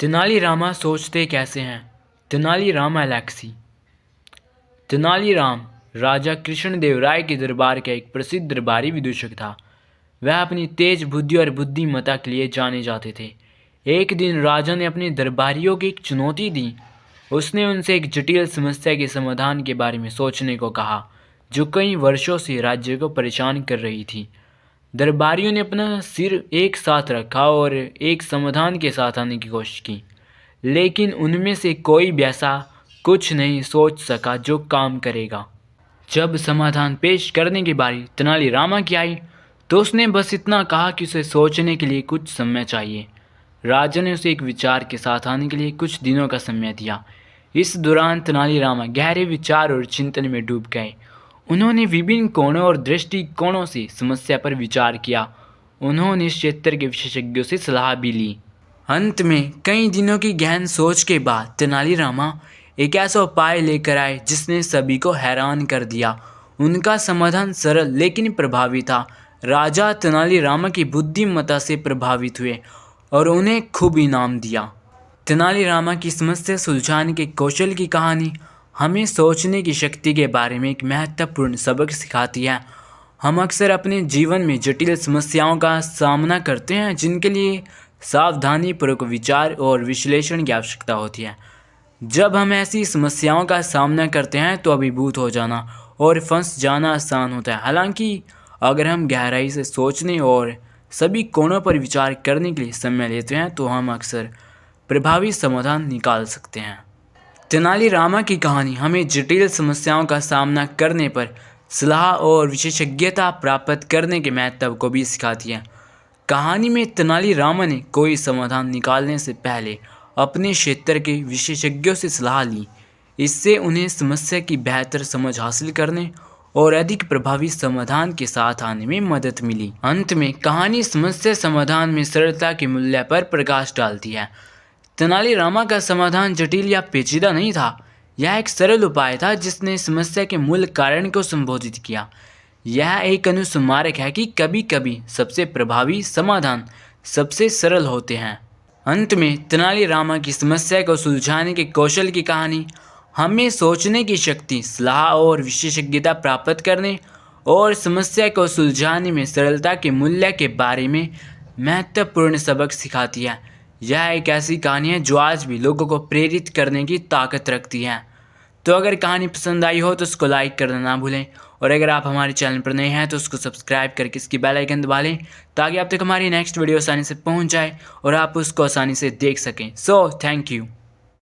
तेनालीरामा सोचते कैसे हैं। तेनालीराम एलेक्सी। तेनालीराम राजा कृष्णदेव राय के दरबार का एक प्रसिद्ध दरबारी विदूषक था। वह अपनी तेज बुद्धि और बुद्धिमत्ता के लिए जाने जाते थे। एक दिन राजा ने अपने दरबारियों को एक चुनौती दी। उसने उनसे एक जटिल समस्या के समाधान के बारे में सोचने को कहा, जो कई वर्षों से राज्य को परेशान कर रही थी। दरबारियों ने अपना सिर एक साथ रखा और एक समाधान के साथ आने की कोशिश की, लेकिन उनमें से कोई भी ऐसा कुछ नहीं सोच सका जो काम करेगा। जब समाधान पेश करने की बारी तेनालीरामा की आई, तो उसने बस इतना कहा कि उसे सोचने के लिए कुछ समय चाहिए। राजा ने उसे एक विचार के साथ आने के लिए कुछ दिनों का समय दिया। इस दौरान तेनालीरामा गहरे विचार और चिंतन में डूब गए। उन्होंने विभिन्न कोणों और दृष्टिकोणों से समस्या पर विचार किया। उन्होंने इस क्षेत्र के विशेषज्ञों से सलाह भी ली। अंत में कई दिनों की गहन सोच के बाद तेनालीरामा एक ऐसा उपाय लेकर आए जिसने सभी को हैरान कर दिया। उनका समाधान सरल लेकिन प्रभावी था। राजा तेनालीरामा की बुद्धिमत्ता से प्रभावित हुए और उन्हें खूब इनाम दिया। तेनालीरामा की समस्या सुलझाने के कौशल की कहानी हमें सोचने की शक्ति के बारे में एक महत्वपूर्ण सबक सिखाती है। हम अक्सर अपने जीवन में जटिल समस्याओं का सामना करते हैं, जिनके लिए सावधानीपूर्वक विचार और विश्लेषण की आवश्यकता होती है। जब हम ऐसी समस्याओं का सामना करते हैं तो अभिभूत हो जाना और फंस जाना आसान होता है। हालांकि अगर हम गहराई से सोचने और सभी कोणों पर विचार करने के लिए समय लेते हैं तो हम अक्सर प्रभावी समाधान निकाल सकते हैं। तेनालीरामा की कहानी हमें जटिल समस्याओं का सामना करने पर सलाह और विशेषज्ञता प्राप्त करने के महत्व को भी सिखाती है। कहानी में तेनालीरामा ने कोई समाधान निकालने से पहले अपने क्षेत्र के विशेषज्ञों से सलाह ली। इससे उन्हें समस्या की बेहतर समझ हासिल करने और अधिक प्रभावी समाधान के साथ आने में मदद मिली। अंत में कहानी समस्या समाधान में सरलता के मूल्य पर प्रकाश डालती है। तेनालीरामा का समाधान जटिल या पेचीदा नहीं था। यह एक सरल उपाय था जिसने समस्या के मूल कारण को संबोधित किया। यह एक अनुस्मारक है कि कभी कभी सबसे प्रभावी समाधान सबसे सरल होते हैं। अंत में तेनालीरामा की समस्या को सुलझाने के कौशल की कहानी हमें सोचने की शक्ति, सलाह और विशेषज्ञता प्राप्त करने और समस्या को सुलझाने में सरलता के मूल्य के बारे में महत्वपूर्ण सबक सिखाती है। यह एक ऐसी कहानी है जो आज भी लोगों को प्रेरित करने की ताकत रखती है। तो अगर कहानी पसंद आई हो तो उसको लाइक करना ना भूलें, और अगर आप हमारे चैनल पर नए हैं तो उसको सब्सक्राइब करके इसकी बेल आइकन दबा लें, ताकि आप तक हमारी नेक्स्ट वीडियो आसानी से पहुंच जाए और आप उसको आसानी से देख सकें। So thank you.